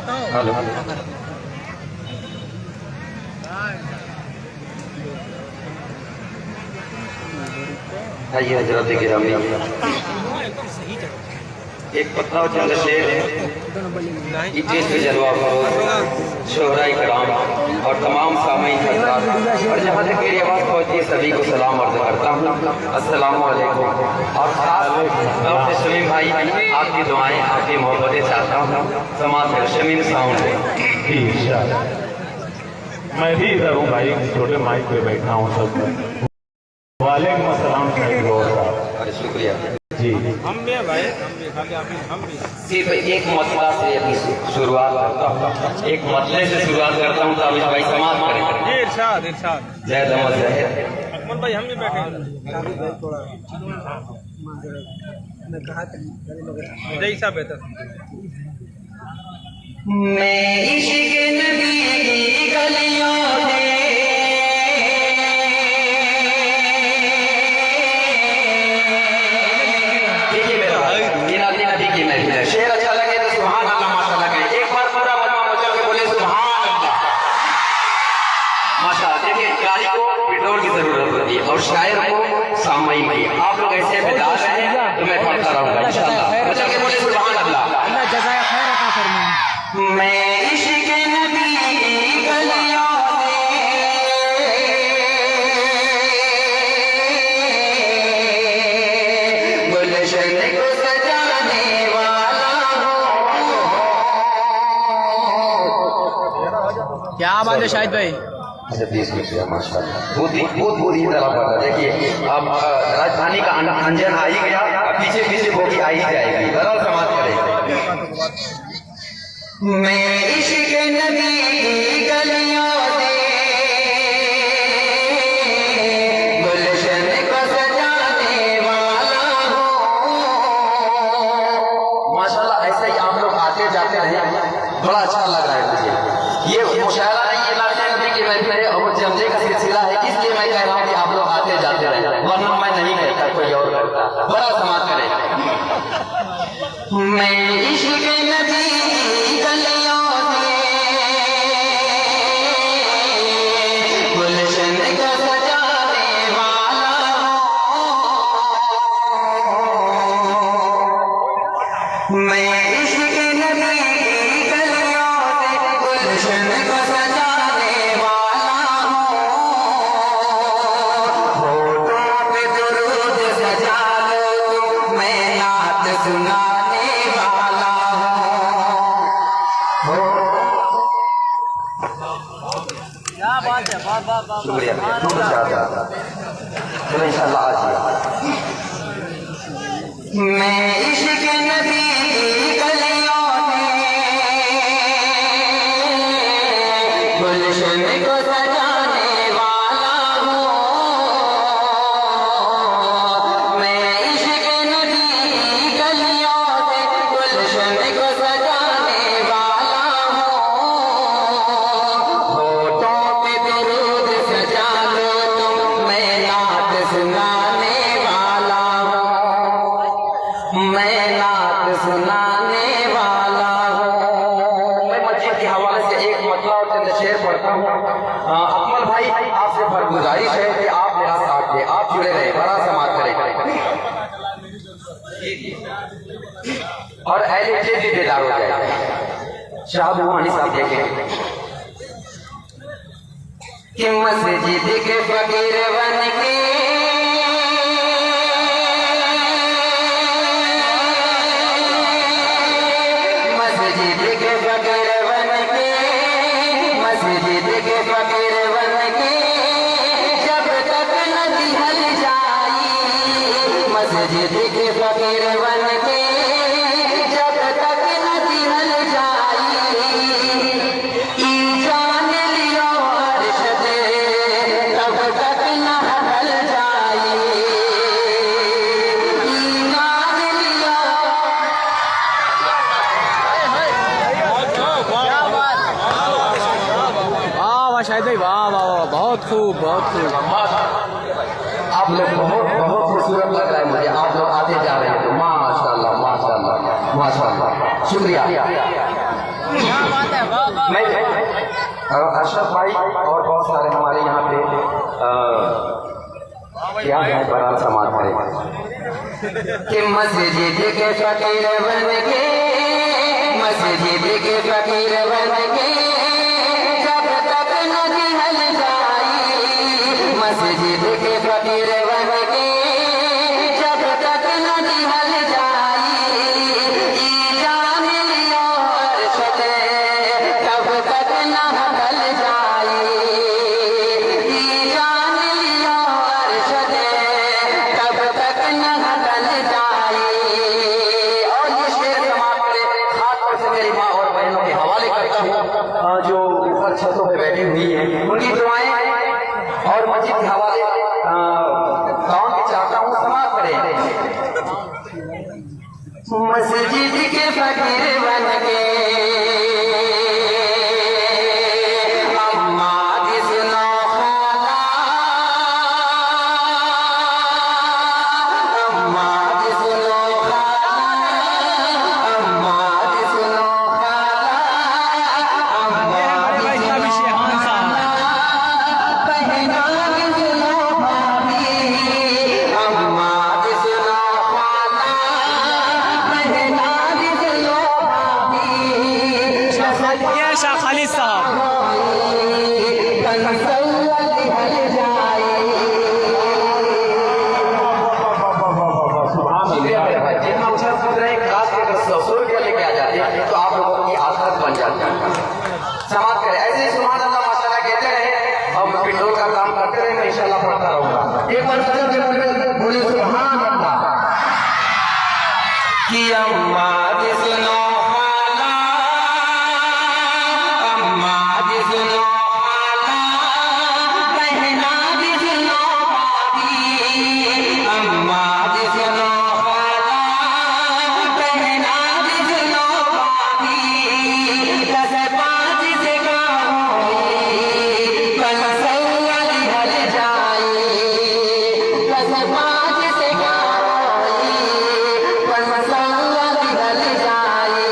Hello आइए हजरत गिरामी, एक पतला चंद शेर इतने से जलवा शोहराई कराम और तमाम सामीन हज़रात और जहाँ तक मेरी आवाज़ पहुँची है सभी को सलाम अर्ज़ करता हूँ, अस्सलाम वालेकुम। और खास शमीम भाई आपकी दुआएं आपकी मोहब्बतें चाहता हूँ। समाज शमीम साउंड मैं भी इधर हूँ भाई, छोटे माइक पे बैठा हूँ सब। वालेकुम अस्सलाम साहब, शुक्रिया जी। हम भी हैं भाई, हम भी सिर्फ एक मतला से अपनी शुरुआत करता हूँ, एक मतले से शुरुआत करता हूँ तो अब इस भाई समाप्त करें। जी इरशाद इरशाद। जय दमद जय अकमल भाई हम भी बैठे जैसा बेहतर। मैं इश्क़ नबी की गलियों में शेर अच्छा लगे तो सुभान अल्लाह माशाअल्लाह कहें। एक बार पूरा मजमा मचल के बोले सुभान अल्लाह माशाअल्लाह। देखिए गाड़ी को पेट्रोल की जरूरत होती है और शायर को सामयिक की। आप लोग ऐसे बेदार हैं तो मैं पढ़ता रहूंगा इंशाअल्लाह। मचल के बोले सुभान अल्लाह। अल्लाह जज़ाए खैर अता फरमाए। मैं इश्क़ नबी की गलियों में गुलशन को सजाने क्या बात है शाहिद भाई। अच्छा 20 मिनट माशाअल्लाह बहुत बुरी तरह पड़ा। देखिए अब राजधानी का अंजन आ ही गया, अब पीछे पीछे बोगी आ ही जाएगी। बराबर समाप्त करें। मैं इश्क़ नबी की गलियों में गुलशन को सजाने वाला हूँ। माशाअल्लाह ऐसे ही आप लोग आते जाते रहे, बड़ा अच्छा लग रहा है मुझे। ये मुशायरा नहीं, ये नाज़ नबी की महफिल है और जमजे का सिलसिला है, इसलिए मैं कह रहा हूँ कि आप लोग आते जाते रहे, वरना मैं नहीं कहता, कोई और करता। बड़ा समाज करें। मैं इश्क़ नबी की गलियों में गुलशन को सजाने वाला हूँ। मैं इश्क़ नबी की गलियों में गुलशन को सजाने वाला हूँ। होठों पे दुरूद सजा लो, मैं नात सुनाने वाला हूँ। क्या बात है, वाह वाह वाह। शुक्रिया, चलो इंशाअल्लाह आज मैं इश्क़ नबी की गलियों में गुलशन को सजाने वाला हूँ। मैं इश्क़ नबी की गलियों में गुलशन को सजाने वाला हूँ। होठों पे दुरूद सजा लो तुम, मैं नात सुनाने वाला हूँ। मैं नात सुनाने वाला हूँ। मैं मस्जिद के हवाले से एक मतला और चंद शेर पढ़ता हूँ। अकमल भाई आपसे गुजारिश है कि आप मेरा साथ दें, आप जुड़े रहे, बड़ा समाज करें और अहले जे भी बेदार हो जाए। शाह बुहानी साहब देखें कि मस्जिद के फकीर बन के मस्जिद के फकीर बन के मस्जिद के फकीर बन के जब तक न दिहल जाई। मस्जिद के फकीर बन के जब तक न दिहल जाई। जान लियो अर्शद तब तक न हटल जाई। ईमान लियो वाह शाहिद भाई, वाह वाह वाह, बहुत खूब बहुत खूब। आप लोग बहुत खूबसूरत लग रहा है मुझे। आप लोग आते जा रहे हैं तो माशाअल्लाह माशाअल्लाह माशाअल्लाह, शुक्रिया। मैं अशरफ भाई और बहुत सारे हमारे यहाँ पे क्या है बड़ा समाज है कि मस्जिद के फकीर बन के, मस्जिद के फकीर बन के जब तक नदी हल जाई, मस्जिद के फकीर बन के जब तक नदी हल जाई, जान लियो अरशद तब तक न हल जाई, जान लियो अरशद तब तक न हल जाई। और ये शेर समाप्त करे खासतौर से मेरी माँ और बहनों के हवाले करता हूँ जो ऊपर छतों पे बैठी हुई है, उनकी दुआएं और मस्जिद के हवाले गाँव के चाहता हूँ समाप्त करें। मस्जिद के फकीर बन के अम्मा जिसनो खाला, अम्मा जिसनो खाला, अम्मा जिसनो खाला, अम्मा इतना भी शेहान साहब बहना जिसनो भाभी, अम्मा जिसनो खाला, बहना जिसनो भाभी, ये शाह खालिद साहब जितना उछल कूद रहे खास अगर 100 रुपया लेके आ जाते तो आप लोगों की आखिरत बन जाती है। समाप्त करें ऐसे ही सुभान अल्लाह माशाल्लाह कहते रहे और पिंडों का काम करते रहे, मैं इंशाल्लाह पढ़ता रहूंगा। एक बार बोले सुभान अल्लाह कि अम्मा जिसनो खाला, अम्मा जिसनो खाला, बहना जिसनो भाभी, अम्मा जिसनो खाला, बहना जिसनो भाभी, 10-5 से गाओ कल सवाली हल जाए, 10-5 से गाओ कल सवाली हल जाए,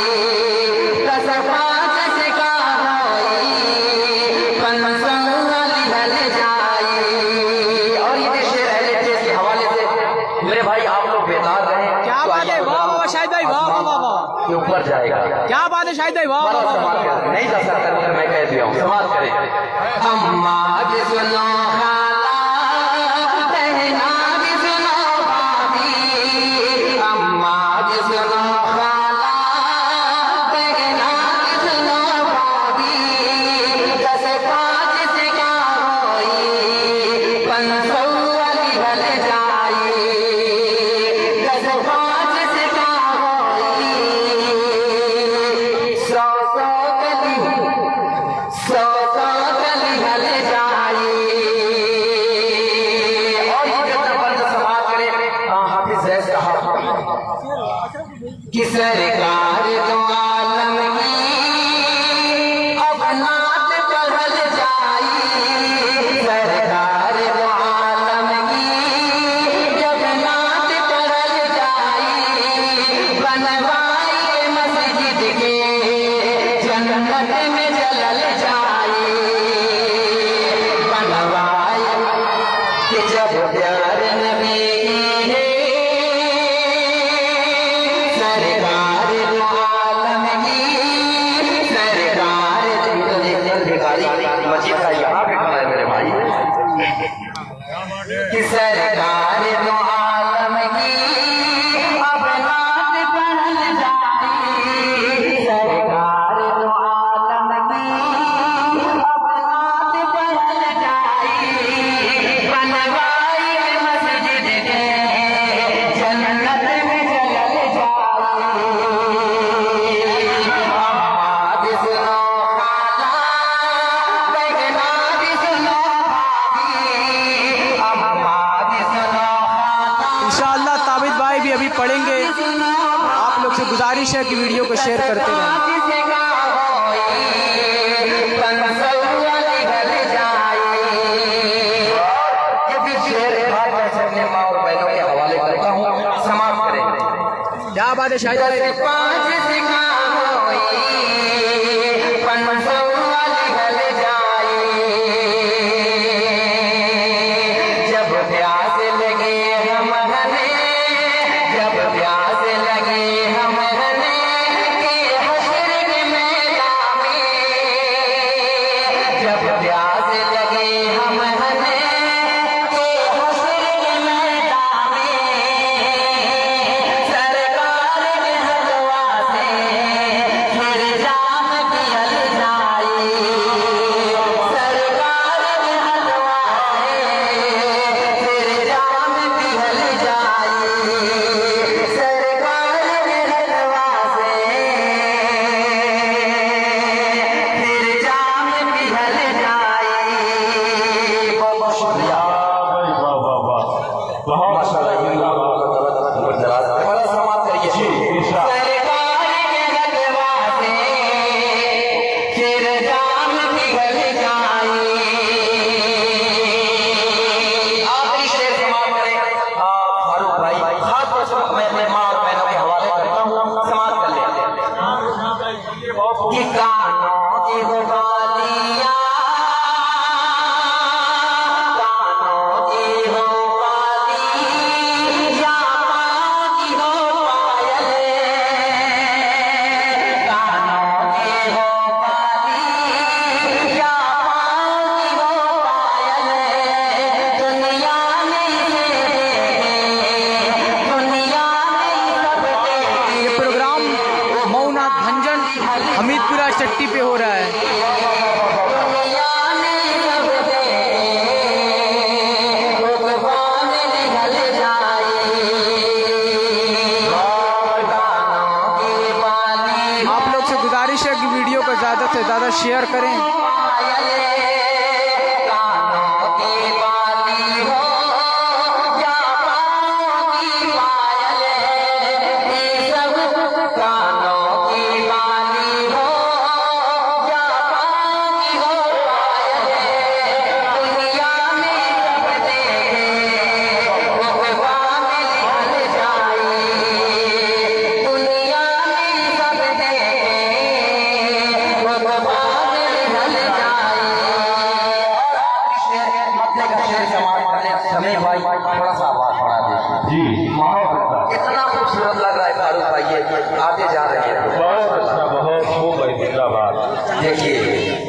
10-5 से गाओ कल सवाली हल जाए। और ये शेर है जिसके हवाले से मेरे भाई आप लोग बेदार रहे, क्या बात है, वाह वाह शाहिद भाई, वाह वाह वाह वाह, ये ऊपर जाएगा। क्या बात है शाहिद भाई, वाह वाह वाह वाह। नहीं जा सकता तो मैं कह दिया हूँ समाप्त करें। अम्मा जिसनो खाला, बहना जिसनो भाभी, अम्मा जिसनो खाला, बहना जिसनो भाभी, 10-5 से गाओ 500 वाली हल जाए, 10-5 से गाओ 100 गली हल जाए। और ये जबरदस्त समाप्त करे हाफिज जैद साहब कि सरकार दो आलम की अब नात पढ़ल जाई, सरकार दो आलम की जब नात पढ़ल जाई, बनवाई मस्जिद के जन्नत में जलल जाए, बनवाई कि जब प्यार नबी की है, सरकार दो आलम की, सरकार मस्जिद का यहाँ पे खड़ा है मेरे भाई कि सरकार दो आलम की अब नात पढ़ल जाई, सरकार दो आलम की अब नात पढ़ल जाई, बनवाई मस्जिद के जन्नत में जलल जाई। अम्मा जिसनो खाला, बहना जिसनो भाभी, अम्मा जिसनो खाला, इंशाअल्लाह ताबिद भाई भी अभी पढ़ेंगे। आप लोग से गुजारिश है कि वीडियो को शेयर करते रहें। क्या बात है शाहिद भाई। 5 से कानों की हो बालियां, कानों की हो बालियां, पाँव की हो पायल, कानों की हो बालियां, पाँव की हो पायल, दुनिया में दुनिया ये प्रोग्राम मऊनाथ भंजन हमीदपुरा चट्टी पे हो रहा है। आप लोग से गुजारिश है कि वीडियो को ज़्यादा से ज़्यादा शेयर करें। थोड़ा सा आवाज बढ़ा दीजिए। जी इतना खूबसूरत लग रहा है फारूक भाई, ये आगे जा रहे हैं। बहुत अच्छा, बहुत खूब भाई, जिंदाबाद। देखिए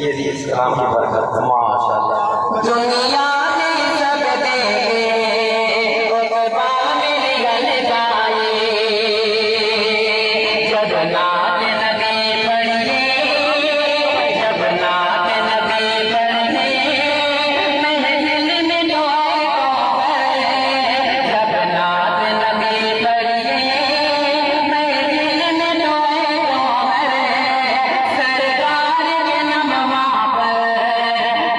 ये भी इस कलाम की बरकत, माशाअल्लाह। दुनिया में सब देखे खुतबा में निकल जाए, जब नात नबी पढ़े, जब नात नबी पढ़े, महफिल में दुआ करे, जब नात नबी पढ़े, महफिल में दुआ करे, सरकार के नमवा पर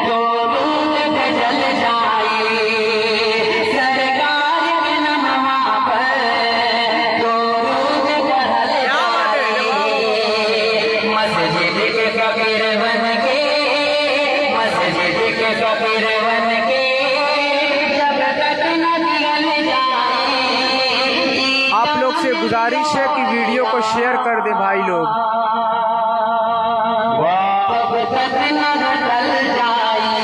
दुरूद जल जाए, सरकार के नमवा पर दुरूद चढ़ल जाए, मस्जिद के फकीर बन के, मस्जिद के फकीर बन के, जब तक न निकल जाए। आप लोग से गुजारिश है कि वीडियो को शेयर कर दे भाई लोग। तब तक न निकल जाए।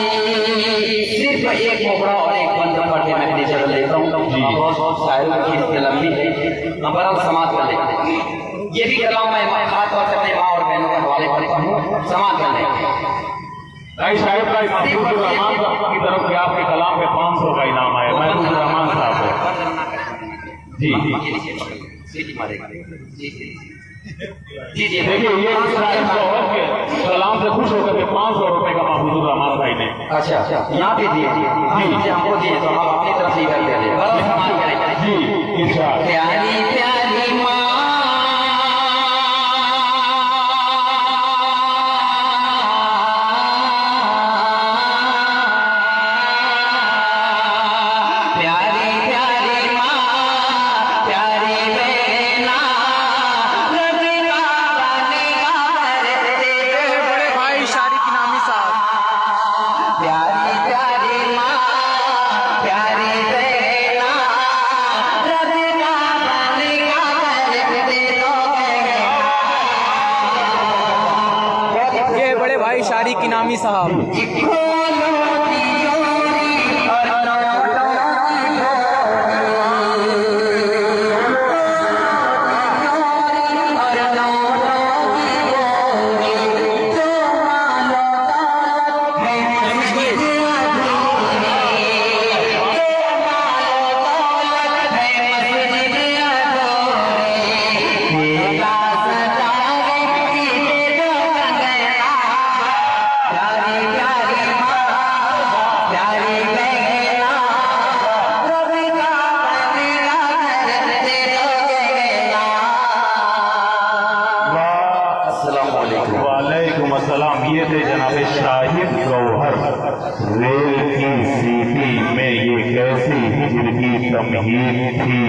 सिर्फ एक मोहरा और एक बंद पढ़ के मैं चल लेता हूँ। बहुत शायरों की लंबी है, बड़ा समाज कर लेते हैं। ये भी कलाम मैं खास तौर से अपने माँ और बहनों के हवाले करता हूँ, समाज कर लेते हैं। भाई साहब का महबूब रहमान की तरफ से आपके कलाम में 500 का इनाम आया। महबूब रहमान साहब है। जी जी देखिए, ये शायर साहब के कलाम से खुश होकर के 500 रुपए का महबूब रहमान भाई ने। अच्छा यहाँ पे दिए जी, हमको दिए तो हम अपनी तरफ से कर दे बड़ा सम्मान करें। जी इरशाद। प्यारी प्यारी माँ, प्यारी प्यारी माँ, प्यारी बहना, रब का बनेगा करते बड़े भाई शारिक इनामी साहब। प्यारी प्यारी माँ, प्यारी बहना, रब का बनेगा करते ये बड़े भाई शारिक इनामी साहब। वालेकुम अस्सलाम। ये थे जनाब शाहिद गौहर। रेल की सीटी में ये कैसी हिजर की तमहीद थी,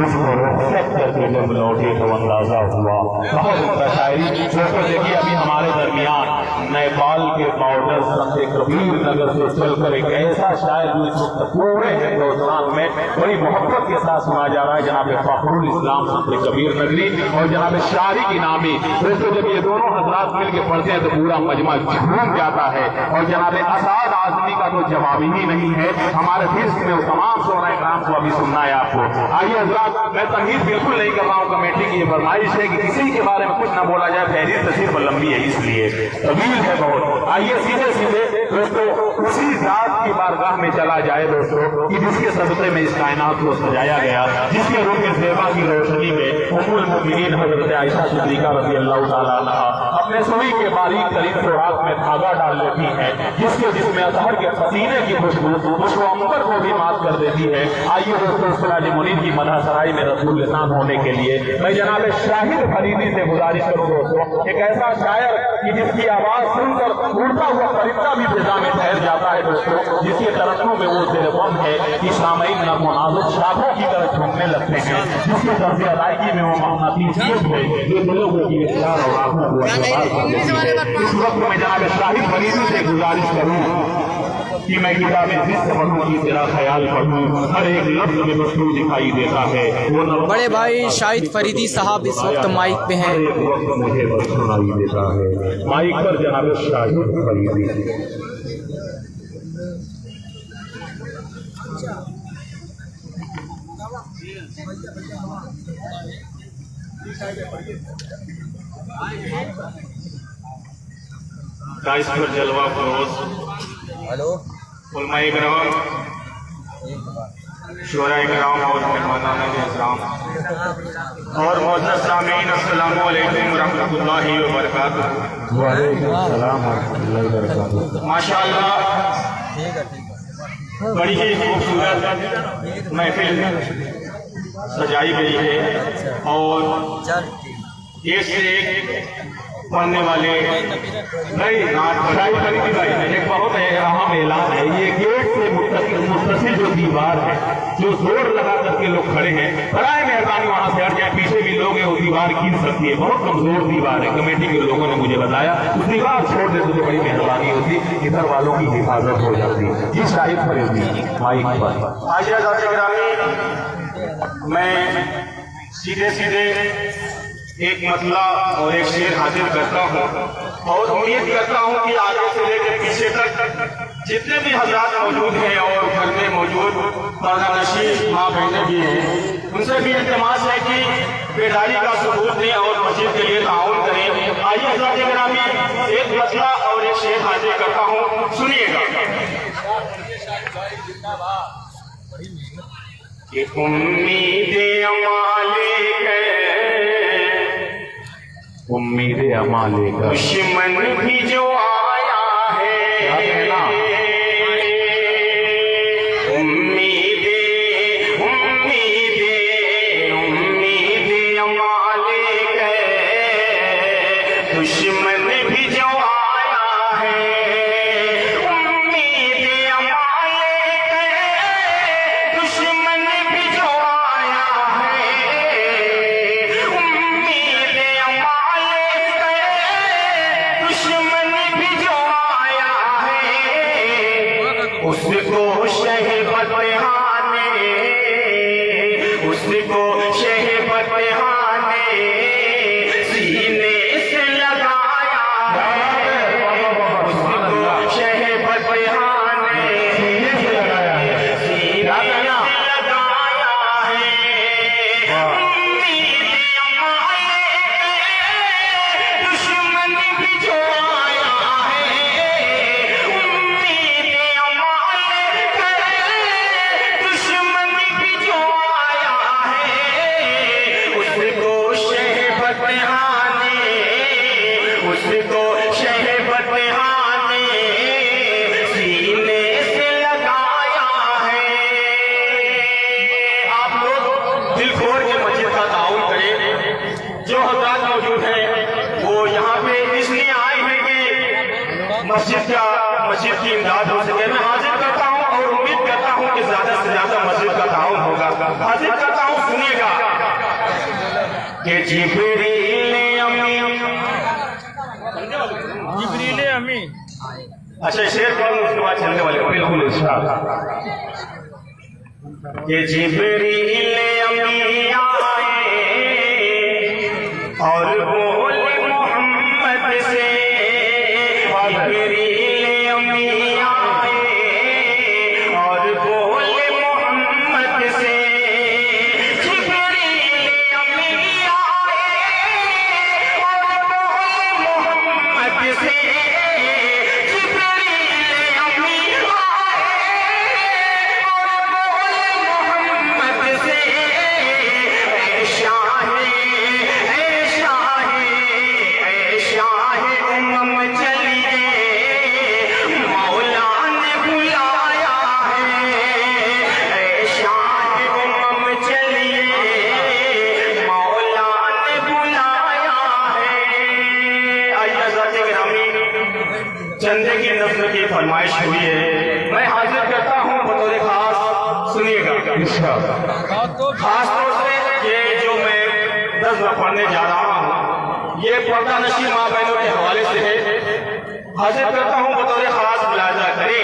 उसको रुखसत करके जब लौटे तो अंदाजा हुआ। बहुत उनका शायरी दोस्तों देखिए, अभी हमारे दरमियान नेपाल के बॉर्डर संत कबीर नगर से चलकर एक ऐसा शायर जो इस वक्त पूरे हिंदुस्तान में बड़ी मोहब्बत के साथ सुना जा रहा है, जनाब फखरुल इस्लाम संत कबीर नगरी और जनाब शारी की नामी। दोस्तों जब ये दोनों हजरात मिलकर पढ़ते हैं तो पूरा मजमा झूम जाता है। और जनाब असाद आजमी का तो जवाब ही नहीं है। हमारे फिर में तमाम शोरा इकराम को अभी सुनना है आपको। आइए हजरात, मैं तमहीद बिल्कुल नहीं कर रहा हूँ, कमेटी की ये फरमाइश है कि किसी के बारे में कुछ ना बोला जाए, फहरिस्त सिर्फ लंबी है इसलिए तवील है बहुत। आइए सीधे सीधे दोस्तों उसी जात की बारगाह में चला जाए दोस्तों कि जिसके सदक़े में इस कायनात को सजाया गया, जिसके रूप में ज़ेबा की रोशनी में उम्मुल मोमिनीन हज़रत आयशा सिद्दीक़ा रज़ियल्लाहु ताला अन्हा अपने सुई के बारीक तरीन सुराख में धागा डाल लेती है, जिसके जिसमें अज़हर के पसीने की खुशबू उसको अंबर को भी मात कर देती है। आइए दोस्तों सिराज मुनीर की मदह सराई में रसूल लिसान होने के लिए मैं जनाब शाहिद फरीदी से गुजारिश करूँ दोस्तों, एक ऐसा शायर कि जिसकी आवाज सुनकर उड़ता हुआ परिंदा भी फिजा में ठहर जाता है दोस्तों, जिसके तरफों में वो दिलबम है कि सामईन नर्म नाजुक शाखों की तरह झूमने लगते हैं, जिसके तरफ अदायगी में वो मगनातीसियत है जो दिलों को गिरफ्तार और आंखों को असरदार कर देती है। इस वक्त मैं जनाब शाहिद फरीदी से गुजारिश करूँ कि मैं किताबें जिस पढ़ूं की तेरा ख्याल पढ़ूं, हर एक लफ्ज में मशहूर दिखाई देता है। वो बड़े भाई शाहिद फरीदी साहब इस वक्त माइक पे हैं। एक वक्त मुझे बस सुनाई देता है। माइक पर जनाब शाहिद फरीदी। इस पर जलवा फरोज हेलो उलमाए कराम, शोराए कराम और मेहमानान इकराम और मोअज़्ज़ज़ सामीन, अस्सलामु अलैकुम व रहमतुल्लाहि व बरकातुहू। वालेकुम अस्सलाम व रहमतुल्लाहि व बरकातुहू। माशाअल्लाह बड़ी ही खूबसूरत महफिल सजाई गई है और एक से एक पढ़ने वाले नहीं शाहिद फरीदी भाई एक बहुत अहम ऐलान है। ये गेट से मुत्तसिल जो दीवार है, जो जोर लगा करके लोग खड़े हैं, बराए मेहरबानी वहां से हट जाए, पीछे भी लोग हैं, वो दीवार गिर सकती है, बहुत कमजोर दीवार है। कमेटी के लोगों ने मुझे बताया उस दीवार छोड़ देते तो बड़ी मेहरबानी होती, इधर वालों की हिफाजत हो जाती। जी शाहिद फरीदी माइक पर। आइए मैं सीधे सीधे एक मसला और एक शेर हाजिर करता हूँ और उम्मीद करता हूँ कि आगे से लेकर पीछे तक जितने भी हजरात मौजूद हैं और घर में मौजूद पर्दानशीं माँ बहनें भी हैं, उनसे भी इल्तिमास है कि बेदारी का सबूत दें और मस्जिद के लिए ताउन करें। आइए हज़रात गिरामी एक मसला और एक शेर हाजिर करता हूँ, सुनिएगा। उम्मीद अमाले का दुश्मन भी जो आया है, उम्मीद अमाले का दुश्मन भी जो आया है, उम्मीद अमाले का दुश्मन भी जो आया है, उम्मीद उसको शहबत हाने, उसको शहबत हाने सीने से लगाया है, उसको शहबत हाने सीने से लगाया है, सीने से लगाया है। उम्मीद अमाले दुश्मन भी जो आया है, उम्मीद दुश्मन भी जो आया है, उसको शहबत हाने, उसको शहबत हाने सीने से लगाया है। आप लोग दिल खोल के मस्जिद का ताउन करें। जो हज़रात मौजूद हैं वो यहाँ पे इसलिए आए हैं कि मस्जिद की इमदाद हो सके। मैं हाजिर करता हूँ और उम्मीद करता हूँ कि ज्यादा से ज्यादा मस्जिद का ताउन होगा। कि जिब्रील अमी। अच्छा शेर कौन उसके बाद चलने वाले बिल्कुल इरशाद कि जिब्रील अमी आए और बोले मोहम्मद से, जिब्रील अमी आए और बोले मोहम्मद से, जिब्रील अमी आए और बोले मोहम्मद से, जिब्रील अमी आए और बोले मोहम्मद से, ऐ शाहे उम्म चलिए मौला ने बुलाया है, ऐ शाहे उम्म चलिए मौला ने बुलाया है। आइए हज़रत गिरामी चंदे की नस्ल की फरमाइश हुई है, मैं हाजिर करता हूँ बतौर खास, सुनिएगा खास तौर से ये जो मैं 10 पढ़ने जा रहा हूँ ये पर्दा नशीं माँ बहनों के हवाले से है, हाजिर करता हूँ बतौर खास, मुलाजा करें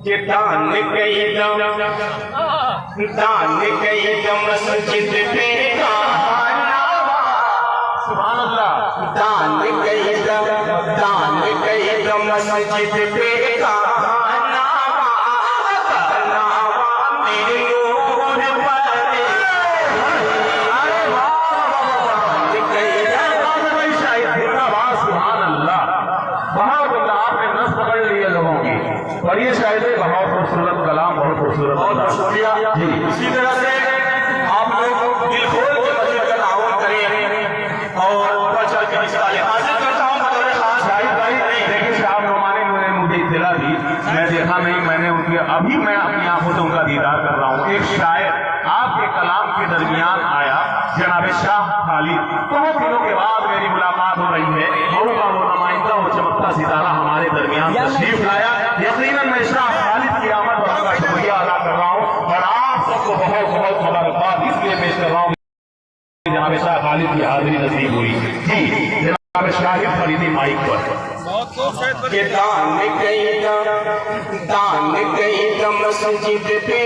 कि दान कई दम मस्जिद पे सुभान अल्लाह, दान कई दम मस्जिद पे और ये शायद बहुत खूबसूरत कलाम, बहुत खूबसूरत, बहुत शुक्रिया जी। इसी तरह से आप लोग दिल खोल के मस्जिद का ताउन करें और ऊपर चल के निकाले। हाजिर करता हूँ बतौर खास शाहिद भाई, देखिए शाह नुमानी ने मुझे इत्तला दी, मैं देखा नहीं, मैंने उनके अभी मैं अपनी आंखों से उनका दीदार कर रहा हूँ। एक शायर आपके कलाम के दरमियान आया, जनाब शाह खालिद, बहुत दिनों के बाद मेरी मुलाकात हो रही है, उनका वो नुमाइंदा वो चमकता सितारा हमारे दरमियान तशरीफ लाया। यकीनन मैं शाह खालिद की आमद पर उनका शुक्रिया अदा कर रहा हूँ और आप सबको बहुत बहुत मुबारकबाद इसलिए पेश कर रहा हूँ जनाब शाह खालिद की हाजिरी नसीब हुई जी। जनाब शाहिद फरीदी माइक पर दान कई दम मस्जिद पे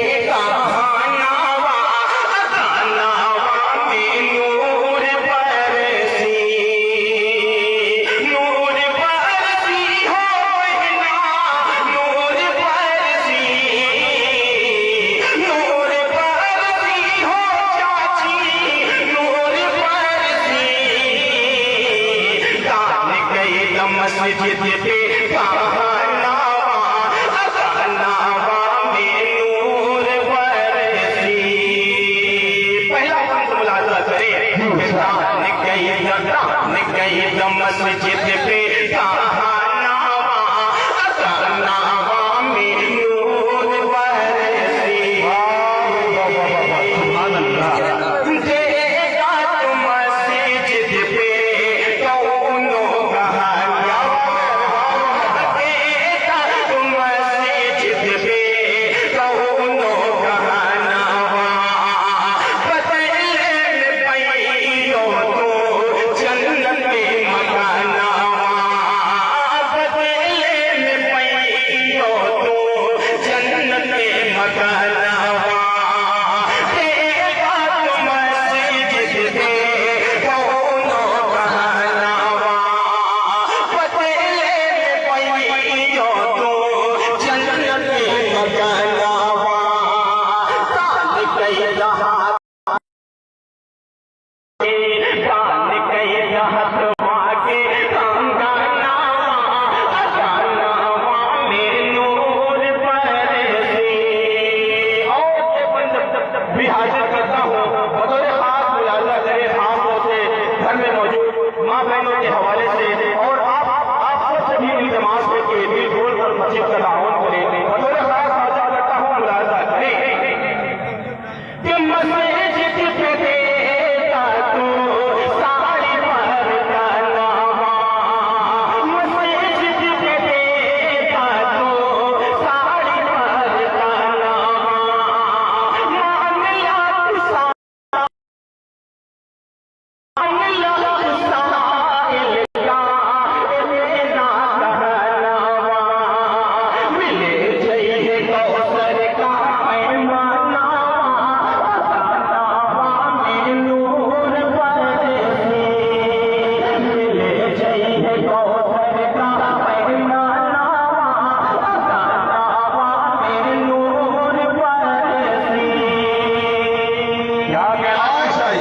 मस्जिद पे पहला मुलाजा करें, मस्जिद पे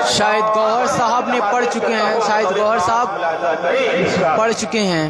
शायद गौहर साहब ने पढ़ चुके हैं, शायद गौहर साहब पढ़ चुके हैं।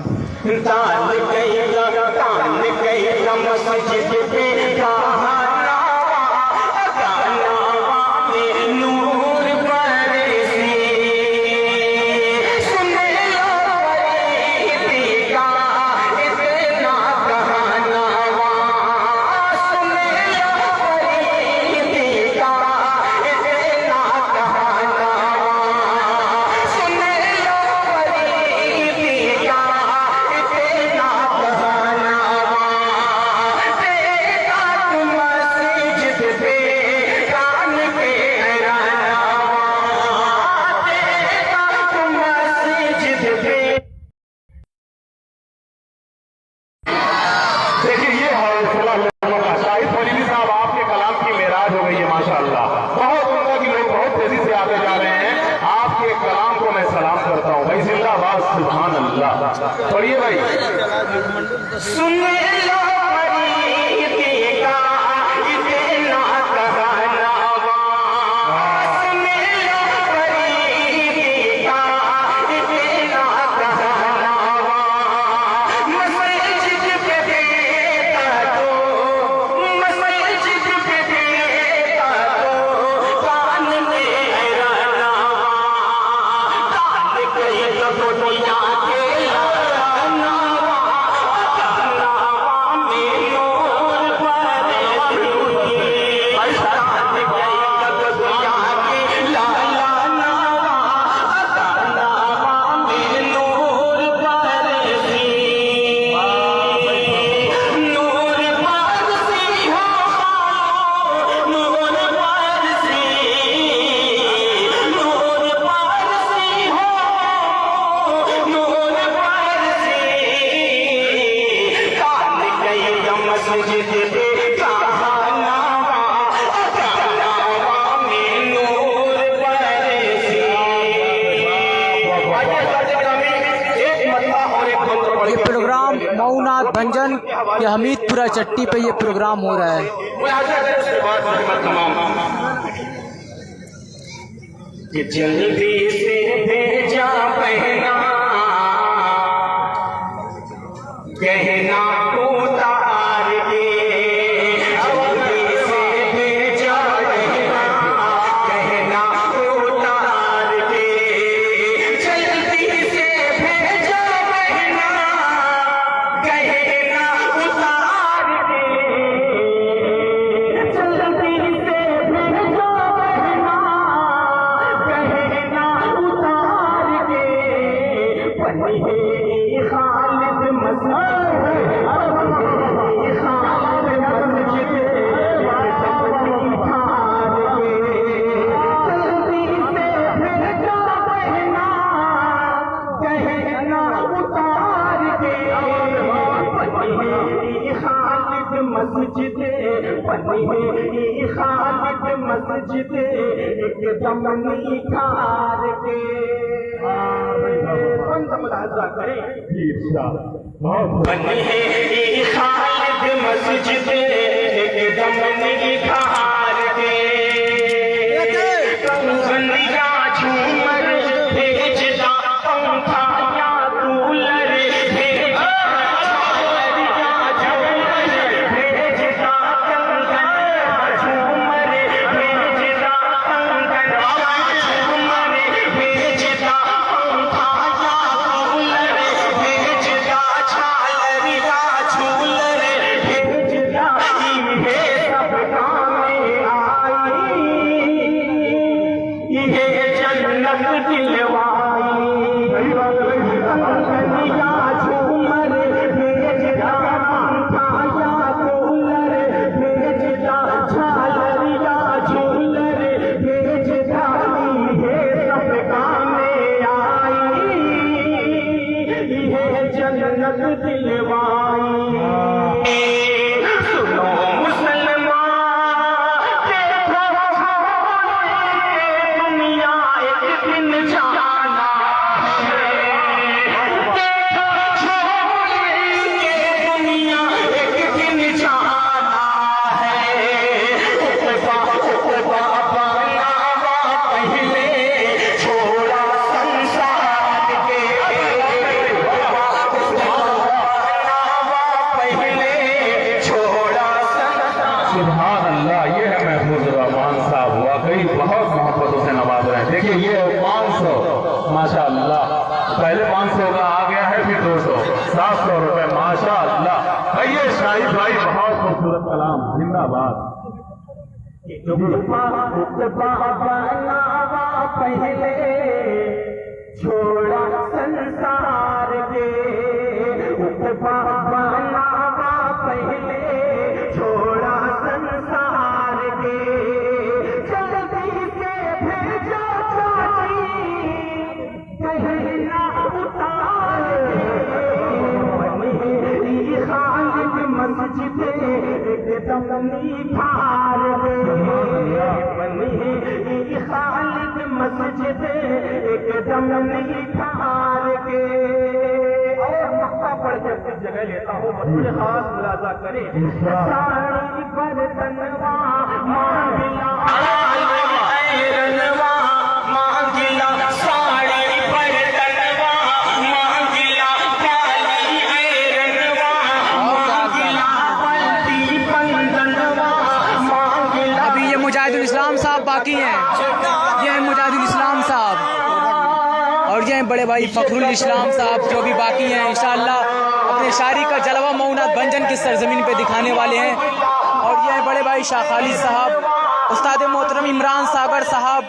पढ़िए भाई। सुन लो फरीदी का इतना कहनावा, सुन लो फरीदी का इतना कहनावा, मस्जिद पे बेटा दो, मस्जिद पे बेटा दो, कान में रहना, कान के लपटिया के मऊनाथ भंजन या हमीदपुरा चट्टी पे ये प्रोग्राम हो रहा है। जल्दी से भेजा पहना कहना उतार के, जल्दी से भेजा पहना कहना उतार के, जल्दी से भेजा पहना कहना उतार के, जल्दी से भेजा पहना कहना उतार के, बनी है खालिद मस्जिद बनी है खालिद मस्जिद एकदम निखार के, बनी है खालिद मस्जिद एकदम निखार के, गंगा झूमर भेजदा पंखा या कूलर भेजदा छालरिया झूलर भेजदा, ये सब काम माशाअल्लाह। पहले 500 का आ गया है, फिर 200, 700 रुपए, माशाअल्लाह। भैया शाहिद भाई बहुत खूबसूरत कलाम, जिंदाबाद। पहले छोड़ा संसार के, बनावा पहले छोड़ा संसार के, जल्दी से भेजो कहीं ना उतार खालिद मस्जिद एकदम निखार खालिद मस्जिद एकदम निखार के। और मक्का पढ़ के अपनी जगह लेता हूँ, मुझे खास मुलाजा करे। साड़ी बर्तनवा मांगिला रनवा मांगिला, साड़ी बर्तनवा मांगिला, काली रनवा मांगिला, पलटी पंदनवा मांगिला। अभी ये मुजाहिदुल इस्लाम साहब बाकी हैं, ये हैं मुजाहिदुल इस्लाम साहब, और ये हैं बड़े भाई फखरुल इस्लाम साहब जो भी बाकी हैं। इंशाअल्लाह अपने शायरी का जलवा मऊनात भंजन की सरजमीन पे दिखाने वाले हैं। और ये हैं बड़े भाई शाह खालिद साहब, उस्ताद मोहतरम इमरान सागर साहब।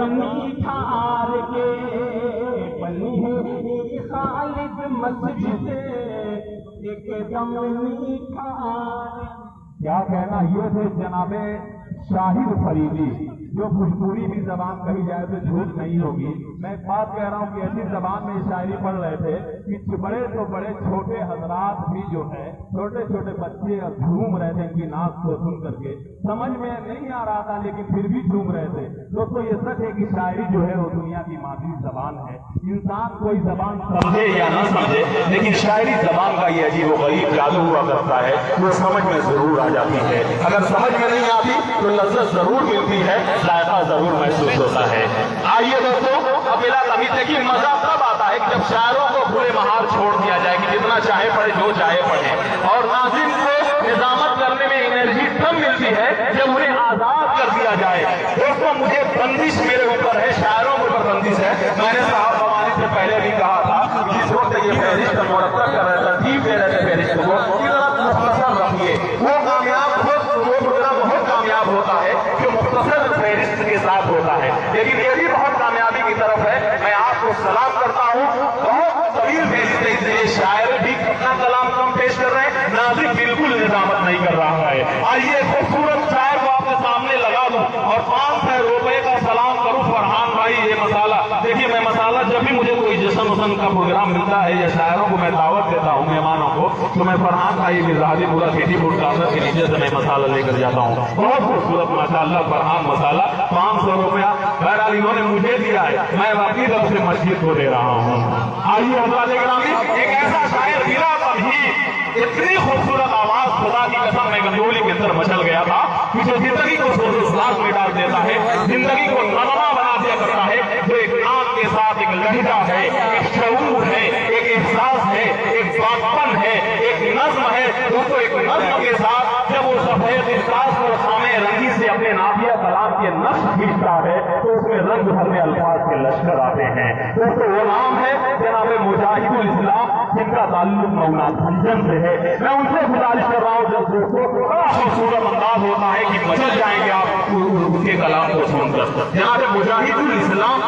निखार के बनी है खालिद मस्जिद एकदम निखार। क्या कहना, ये थे जनाबे शाहिद फरीदी, जो भोजपुरी भी जबान कही जाए तो झूठ नहीं होगी। मैं एक बात कह रहा हूँ कि ऐसी जबान में शायरी पढ़ रहे थे कि बड़े तो बड़े छोटे हजरात भी जो है, छोटे छोटे बच्चे झूम रहे थे इनकी नाच को सुन करके। समझ में नहीं आ रहा था लेकिन फिर भी झूम रहे थे। दोस्तों ये सच है कि शायरी जो है वो दुनिया की मादरी जबान है। इंसान कोई जबान समझे या ना समझे, लेकिन शायरी जबान का ये अजीब गरीब जादू हुआ करता है, वो समझ में जरूर आ जाती है। अगर समझ में नहीं आती तो लज्जत जरूर मिलती है, जायका जरूर महसूस होता है। आइए दोस्तों, अब मिला तभी देखिए मजा तब आता है कि जब शायरों को खुले महार छोड़ दिया जाए कि जितना चाहे पढ़े, जो चाहे पढ़े। और नाज़िम को निजामत करने में एनर्जी तब मिलती है जब उन्हें आजाद कर दिया जाए। दोस्तों मुझे बंदिश मेरे ऊपर है, शायरों के ऊपर बंदिश है। मैंने साहब भवानी से पहले भी कहा था, जिस वक्त ये फहरिस्त मुरत्तब कर रहे थे, तरतीब दे रहे थे फहरिस्त को, मुख्तसर रखिए। वो कामयाब वो प्रोग्राम बहुत कामयाब होता है जो मुख्तसर फहरिस्त के साथ होता है। लेकिन ये भी बहुत कामयाबी की तरफ है। मैं आपको सलाम करता हूँ। बहुत तवील फहरिस्त है, इसलिए शायर भी अपना कलाम कम पेश कर रहे हैं, नाज़िम बिल्कुल निजामत नहीं कर रहा है। आइए खूबसूरत शायर को आपके सामने लगा दूं और 500 रुपए का सलाम करूं फरहान भाई। ये मसाला देखिए, मैं मसाला जब भी मुझे कोई जश्न वसन का प्रोग्राम मिलता है या शायरों को मैं दावत देता हूँ मेहमानों को, तो मैं फरहान भाई मिर्जादी पूरा सिटी बोर्ड काउंटर के नीचे से मैं मसाला लेकर जाता हूँ। बहुत खूबसूरत माशाअल्लाह फरहान मसाला, 500 रुपया बहरहाल इन्होंने मुझे दिया है, मैं अपनी तरफ से मस्जिद को दे रहा हूँ। आइए हजरात गिरामी, एक ऐसा शायर मिला तभी, इतनी खूबसूरत आवाज, खुदा की कसम मैं गंदोली के अंदर मचल गया था, जो जिंदगी को सोच में डाल देता है, जिंदगी को नगमा बना दिया करता है, जो एक नाम के साथ एक लहजा है, एक शऊर है, एक एहसास है, एक बातपन है, एक नज्म है। दोस्तों एक नज्म के साथ जब वो सफेद एहसास और खामे रंगी से अपने नाफिया कलाम के नक्श खींचता है तो उसमें रंग भरने अल्फाज के लश्कर आते हैं। दोस्तों वो नाम है जनाब मुजाहिदुल इस्लाम, जिनका ताल्लुक मऊनात भंजन से है। मैं उनसे गुजारिश कर रहा हूँ, जब दोस्तों बड़ा खूबसूरत अंदाज होता है कि मचल जाएंगे आप उनके कलाम को सुनकर। जनाब मुजाहिदुल इस्लाम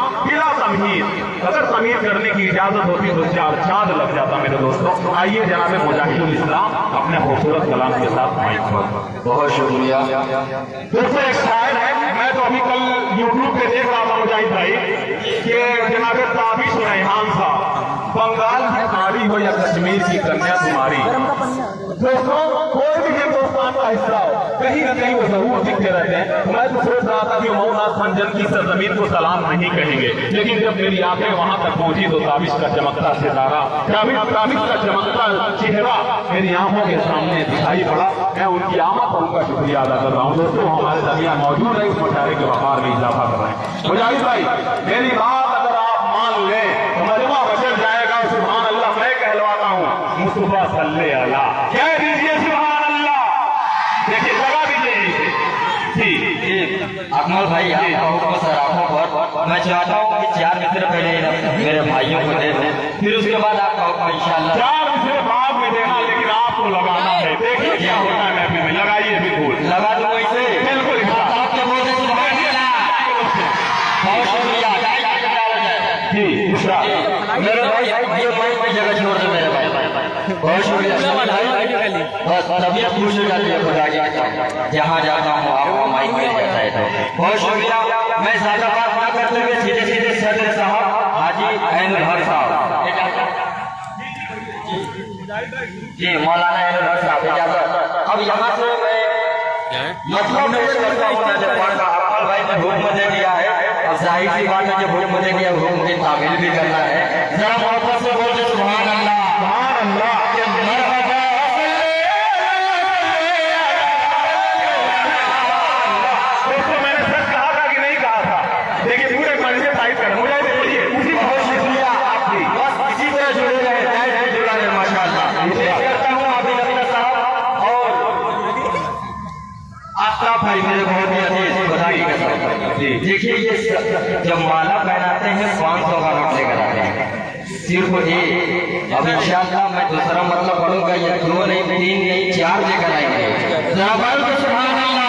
तमीर, अगर तमीर करने की इजाजत होती तो चांद लग जाता मेरे दोस्तों। आइए जनाब मुजाहिदुल इस्लाम अपने खूबसूरत कलाम के साथ माइक पर। बहुत शुक्रिया। दोस्तों एक शायर है, मैं तो अभी कल यूट्यूब पे देख रहा था मुजाहिद भाई कि जनाब ताबिश रेहान साहब, बंगाल की नारी हो या कश्मीर की कन्याकुमारी, दोस्तों कोई भी हिंदुस्तान का हिस्सा हो, कहीं न कहीं वो जरूर दिखते रहते हैं। मैं तो सोच रहा था कि मौनाथ भंजन की सरजमीन को सलाम नहीं कहेंगे, लेकिन जब मेरी आंखें वहां तक पहुंची तो ताबिश का चमकता सितारा, ताबिश का चमकता चेहरा मेरी आंखों के सामने दिखाई पड़ा। मैं उनकी आमद और उनका शुक्रिया अदा कर रहा हूँ। दोस्तों हमारे दरमियान मौजूद है, इस मुशायरे के वक़ार में इजाफा कर रहे हैं। मुजाहिद भाई मेरी बात अगर आप मान लें तो मजमा बचल जाएगा। सुभान अल्लाह मैं कहलवाता हूँ, मुस्तफा सल्ले अला कह दीजिए सुभान अल्लाह। देखिए लगा दीजिए जी। अकमल भाई आपका हुक्म सराखों पर। मैं चाहता हूँ कि 4 मित्र पहले मेरे भाइयों को दे दें, फिर उसके बाद आपका हुक्म इंशाअल्लाह। 4 मित्र बाद में देना, लेकिन आपको लगाना है। देखिए क्या होता है महफिल में, लगाइए बिल्कुल लगा दूँ वैसे बिल्कुल। आपके बोलते सुभान अल्लाह। बहुत शुक्रिया जी दूसरा मेरे भाई, ये माइक की जगह छोड़ दे मेरे भाई। बहुत शुक्रिया। बस तबीयत खुश हो जाती है खुदा की कसम, जहाँ जाता हूँ आपको माइक मिल जाता है तो बहुत शुक्रिया। मैं ज्यादा बात ना करते हुए सीधे सीधे सदर साहब हाजी ऐनुल हक साहब, जी मौलाना ऐनुल हक साहब इजाजत। अब यहाँ से मैं मतलब पेश करता हूँ ना, जब अकमल भाई ने हुक्म दे दिया है, अब जाहिर सी बात है जब हुक्म दे दिया हुक्म की तामील भी करना है। जरा मोहब्बत से बोल दे सुभान अल्लाह। सुभान अल्लाह। दोस्तों मैंने सच कहा था कि नहीं कहा था? देखिए पूरे मन से तारीफ करें। मुझे बोलिए उसी बहुत शुक्रिया आपकी, बस इसी तरह जुड़े रहे, जुड़ा रहे माशाअल्लाह। पेश करता हूँ आबिद अख्तर साहब और आफ्ताब भाई मेरे बहुत ही अजीज खुदा की कसम। देखिए ये जब माला पहनाते हैं 500 का नोट लेकर आते हैं सिर्फ एक। अब इंशाअल्लाह मैं दूसरा मतलब पढ़ूंगा, ये 2 नहीं 3 नहीं 4 लेकर आएंगे। जरा बोल दो सुभान अल्लाह।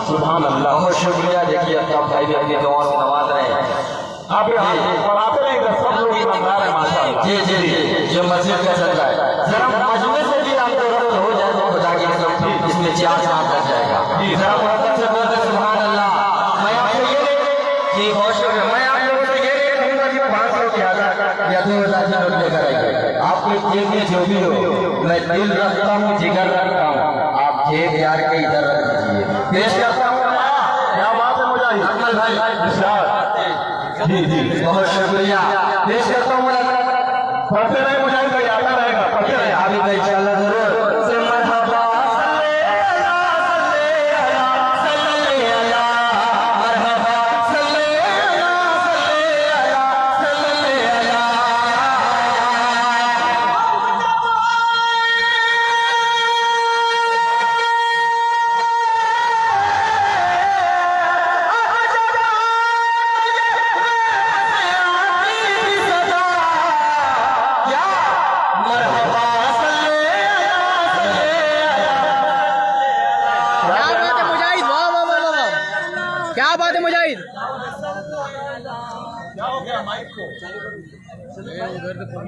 सुभान अल्लाह। बहुत शुक्रिया। देखिए अफ्ताब भाई भी अपनी दुआओं से नवाज रहे हैं। आप पढ़ाते नहीं तो सब लोग ईमानदार हैं माशाअल्लाह। जी जी जी, ये मस्जिद का चल रहा है। जरा मजमे से भी आपको रब्त हो जाए तो खुदा की कसम इसमें 4 साल लग जाएगा। जरा मोहब्बत से बोलते सुभान अल्लाह। मैं आपसे ये बहुत शुक्रिया। मैं आप लोगों से ये कहूँगा कि 500 के 1000 या 2000 की नोट लेकर आइए। आपके जेब में जो भी हो, मैं दिल रखता हूँ, जिगर रखता हूँ, आप जेब यार के इधर रख दीजिए। पेश करता हूँ। क्या बात है मुजाहिद अकमल भाई। जी जी बहुत शुक्रिया। पेश करता हूँ। पढ़ते रहे मुजाहिद भाई, आता रहेगा। पढ़ते रहे अभी भाई इंशाअल्लाह जरूर। क्या बात है मुजाहिद?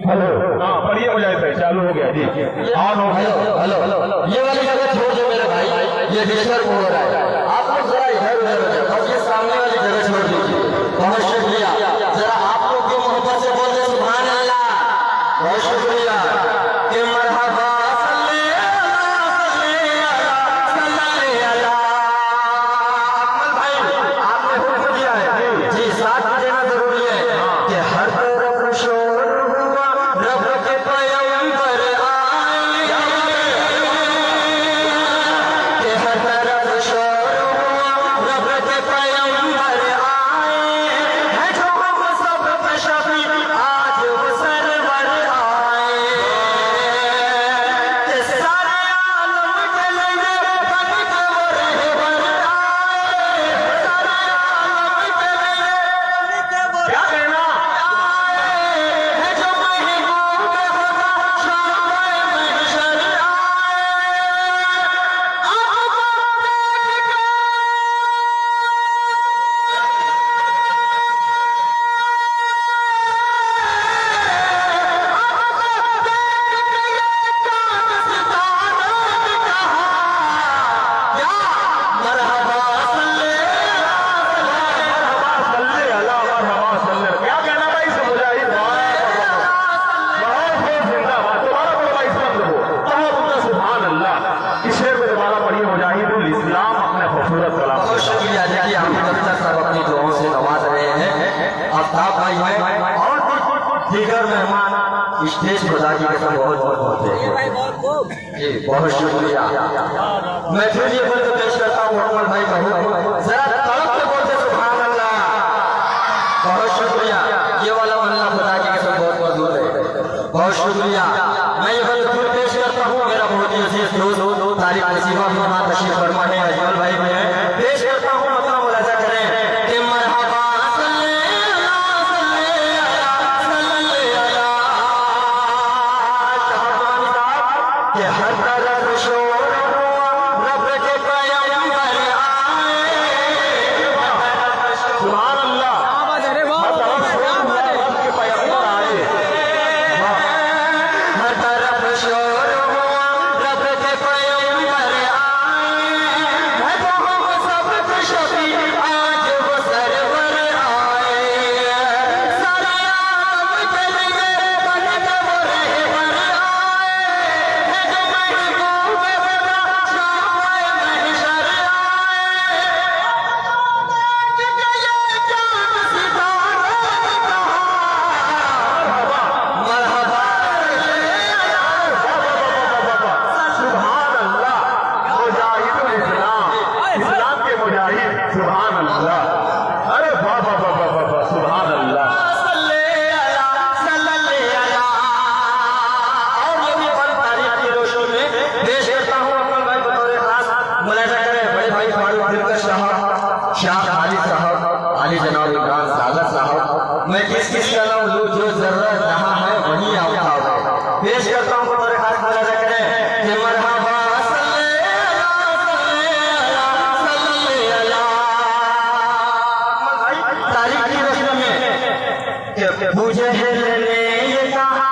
हेलो, हाँ पढ़िए मुजाहिद भाई, चालू हो गया जी। ऑन हो गया। हेलो हेलो, ये वाली जगह छोड़ दो मेरे भाई, ये डिस्टर्ब हो रहा है। आप लोग जरा इधर उधर हो जाए, बस ये सामने वाली जगह छोड़ दीजिए। बहुत शुक्रिया। जरा आप लोग भी मोहब्बत से बोल दे सुभान अल्लाह। बहुत शुक्रिया। कि मरहबा सल्ले अला खूबसूरत कलाम। बहुत शुक्रिया। देखिए हम जब तक सब अपनी दुआओं से नवाज रहे हैं, आफ्ताब भाई हैं और दीगर मेहमान स्टेज खुदा की कसम बहुत बहुत होते हैं जी, बहुत शुक्रिया। मैं फिर ये बोल पेश करता हूँ अकमल भाई कहूँ जरा तड़प के बोलते सुभान अल्लाह। बहुत शुक्रिया। ये वाला अल्लाह खुदा की कसम बहुत बहुत दूर है। बहुत शुक्रिया। मैं ये बोल फिर पेश करता हूँ मेरा बहुत ही अजीज दोस्त तारिक नसीबा भी वहाँ तशरीफ फरमा है, अजमल भाई भी हैं। पेश करता हूँ अपना मुलाजा करें कि मरहबा कि हर तरफ शोर रब के पैगंबर आए। सुभान अल्लाह। अरे वाह, हर तरफ शोर हुआ, रब के पैगंबर आए। हर तरफ शोर हुआ रब के पैगंबर आए। है तो हम सब खुश भी आज वो सरवर आए। सारा आलम के लिए बन के वो रहबर आए। है जो महबूब खुदा शाम महशर आए। कि ये चांद सितारे कहा मरहबा। सुभान अल्लाह। मुजाहिदुल इस्लाम, इस्लाम के मुजाहिद। सुभान अल्लाह। अरे वाह वाह वाह वाह वाह, सुभान अल्लाह। और ये भी फल तारीख की रोशनी में पेश करता हूँ अकमल भाई बतौर खास मुलाजा करें बड़े भाई फारूक दिलकश साहब, शाह खालिद साहब, अली जनाब इमरान सागर साहब। मैं किस किस का नाम लूँ जो जरूरत जहाँ है वही आफ्ताब है। पेश करता हूँ बतौर खास मुलाजा करें कि मरहबा तारीख की रोशनी में मुझे ने ये कहा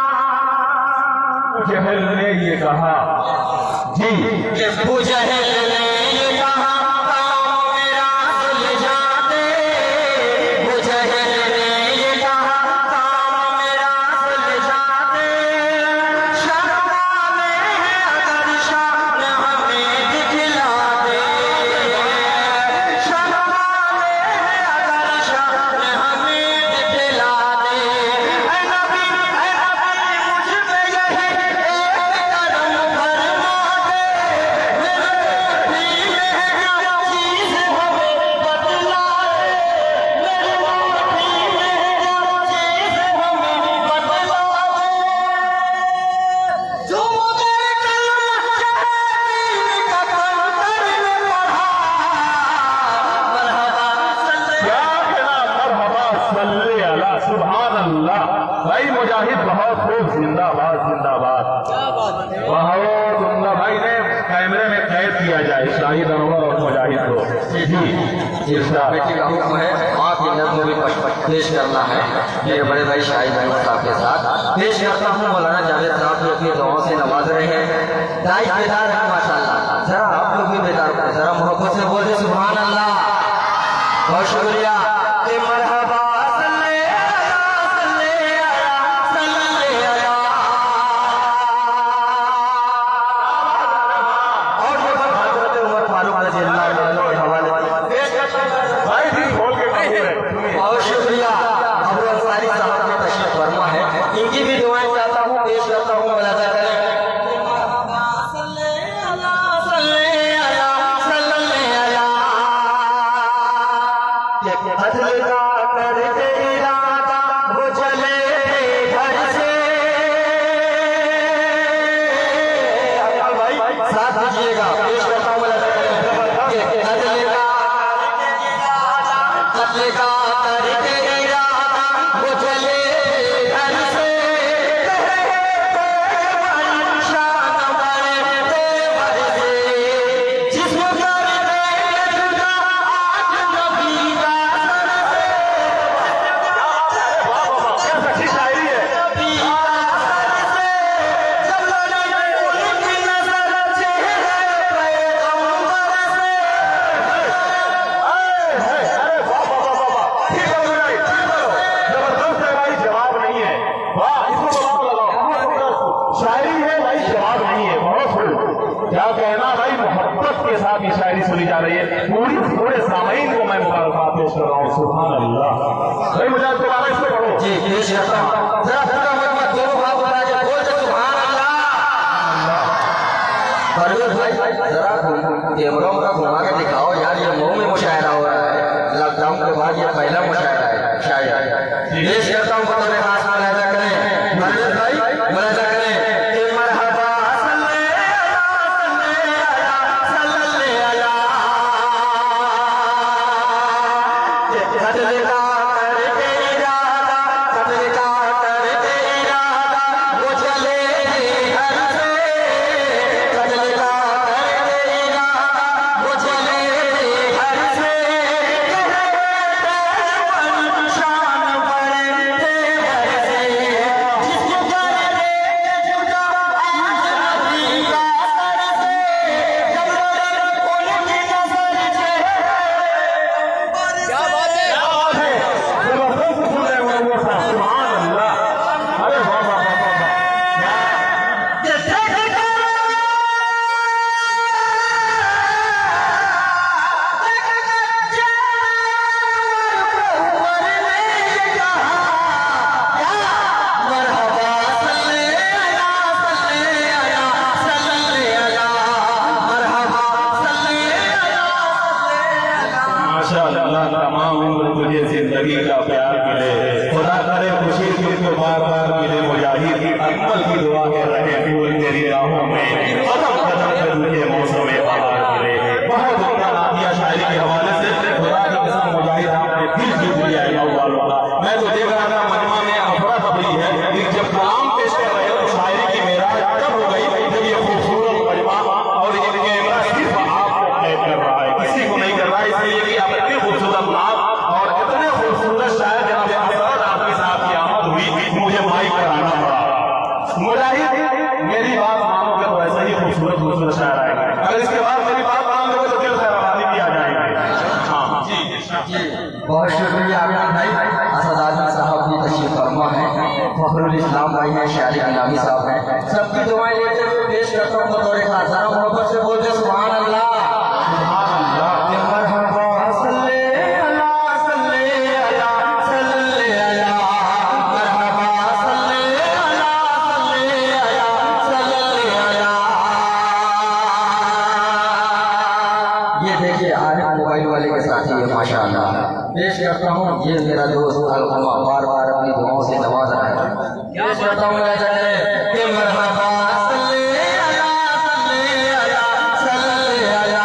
जहल ने ये कहा जी, कि मुझे ने ये कहा काम मेरा सुलझा दे। मुझे ने ये कहा काम मेरा सुलझा दे। शर्माने हैं अगर शान हमें दिखला दे। शर्माने हैं अगर शान हमें दिखला दे। ऐ नबी मुझ पे यही एक करम फरमा दे। मेरे भी में क्या चीज़ हमें बतलाए। मेरे भी में क्या चीज़ हमें बतलाए। जो मेरे कलम शहीद का कंकर में पढ़ा मरहबा सल्ले। क्या कहना, मरहबा सल्ले अला। सुभान अल्लाह। भाई मुजाहिद बहुत खूब, जिंदाबाद जिंदाबाद। बहुत उम्दा भाई ने कैमरे में कैद किया जाए शाहिद अनवर और मुजाहिद को। जी इरशाद। बेटी का हुक्म है आपकी नज़्म भी पेश करना है मेरे बड़े भाई शाहिद अहमद साहब के साथ। पेश करता हूँ मौलाना जावेद साहब जो अपनी दुआओं से नवाज रहे हैं। दाई बेदार है माशाल्लाह। जरा आप लोग भी बेदार करें, जरा मोहब्बत से बोल दे सुभान अल्लाह। बहुत शुक्रिया। कि मरहबा सल्ले अला सल्ले अला सल्ले अला। और ये बात हज़रत उमर फारूक रज़ियल्लाहु अन्हु के हवाले पेश करता हूं। भाई जी खोल के कबूल है। बहुत शुक्रिया। अब्दुल अंसारी साहब ने तशरीफ फरमा है, इनकी भी दुआएं चाहता हूँ पेश करता हूँ मुलाजा करें। अदल का करके इरादा वो चले घर से। साथ दीजिएगा पेश करता हूँ मुलाजा करें। अदल का करके इरादा वो चले घर से। शान बड़े तेवर से जिस्म कर दे जुदा आज नबी का सर से। रही है। पूरे सामईन को मैं मुबारकबाद पेश कर रहा हूँ। सुभान अल्लाह। भाई मुझे दोबारा इसको पढ़ो। जी पेश करता हूँ। जरा दोनों हाथ बढ़ा के बोल दो सुभान अल्लाह। परवेज भाई जरा कैमरों का घुमा के दिखाओ यार, ये मुंह में मुशायरा हो रहा है। लॉकडाउन के बाद ये पहला मुशायरा है शायद। पेश करता हूँ बतौर खास मुलाहिजा करें। परवेज भाई मुलाहिजा करें। मरहबा तमाम उम्र तुझे जिंदगी का प्यार मिले, खुदा करे खुशी तुझको बार बार मिले। मुजाहिद अकमल की दुआ के रहे फूल तेरी राहों में, कदम कदम पे तुझे मौसम बहार मिले। बहुत उतना नातिया शायरी के हवाले से खुदा की कसम मुजाहिद आपने दिल जीत लिया है वालों का। मैं तो देख रहा था मजमा में अफरा तफरी है कि जब कलाम पेश कर रहे हो तो शायरी की मेराज कब हो गई जब ये खूबसूरत मजमा और ये कैमरा सिर्फ आपको कैद कर रहा है, किसी को नहीं कर रहा है। इसलिए कि आप इतने खूबसूरत नाम और इतने खूबसूरत शायर जनाब असद आपके साथ की आमद हुई, मुझे माइक कराना पड़ा। मुजाहिद मेरी बात मानोगे तो ऐसा ही खूबसूरत खूबसूरत शायर आएगा, अगर इसके बाद मेरी बात मानोगे तो दिल खैराबादी भी आ जाएंगे। हाँ जी जी बहुत शुक्रिया आमिर भाई। असद आजमी साहब की तशरीफ फरमा है, फखरुल इस्लाम भाई हैं, शायरी इनामी साहब हैं। सबकी दुआएं लेते हुए पेश करता हूँ बतौर खास। जरा मोहब्बत से बोलते सुभान अल्लाह। सुभान अल्लाह। मरहबा सल्ले अला सल्ले अला सल्ले अला। मरहबा सल्ले अला सल्ले अला सल्ले अला। ये देखिए आज मोबाइल वाले के साथ ही है माशाअल्लाह। पेश करता हूँ ये मेरा दोस्त अलकमा बार बार अपनी दुआओं से नवाज रहा है। पेश करता हूँ कि मरहबा सल्ले अला सल्ले अला सल्ले अला।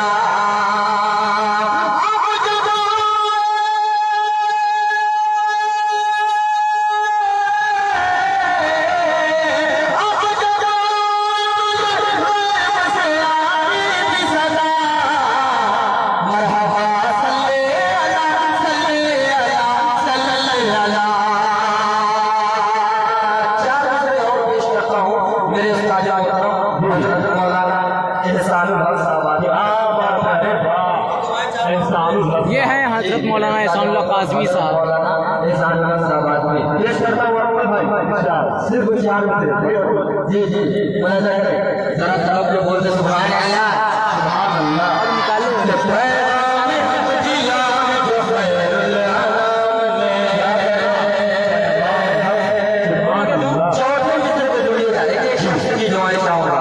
ये हैं हजरत मौलाना एहसानुल्लाह काज़मी साहब। जी जी जरा तलब के बोलते सुभान अल्लाह। सुभान अल्लाह। चौथे मित्र को जुड़िएगा, एक शख्स की दुआएं चाहूंगा।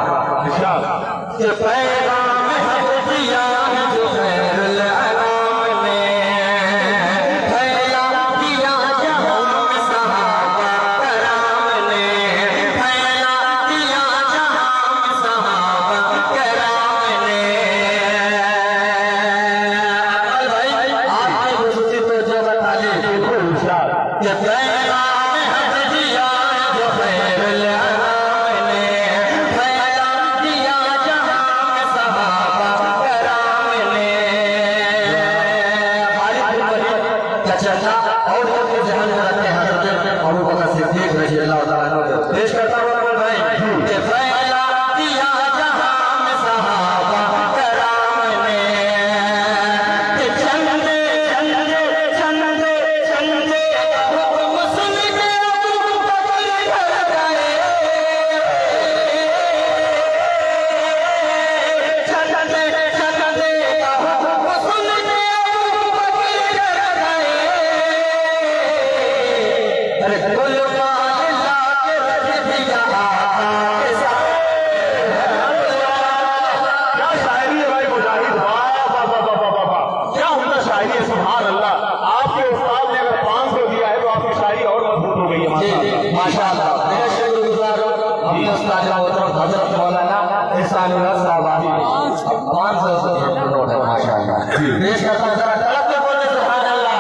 पेश करता हूं, जरा तड़प के बोले सुभान अल्लाह।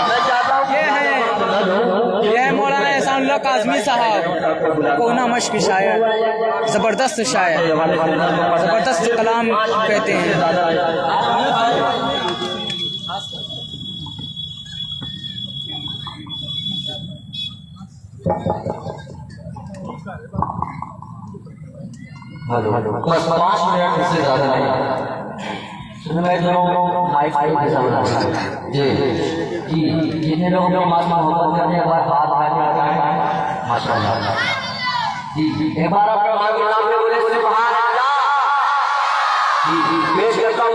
मैं चाहता हूं ये है मौलाना एहसानुल्लाह काज़मी साहब, कोना मश्क शायर, ज़बरदस्त शायर, ज़बरदस्त कलाम कहते हैं। बस 5 मिनट से ज्यादा नहीं। मैं माइक जी जी जितने लोग मोहब्बत करने के बाद बात माशाअल्लाह जी जी एक बार अपने भाई के नाम पे बोले सुभान अल्लाह जी जी पेश करता हूँ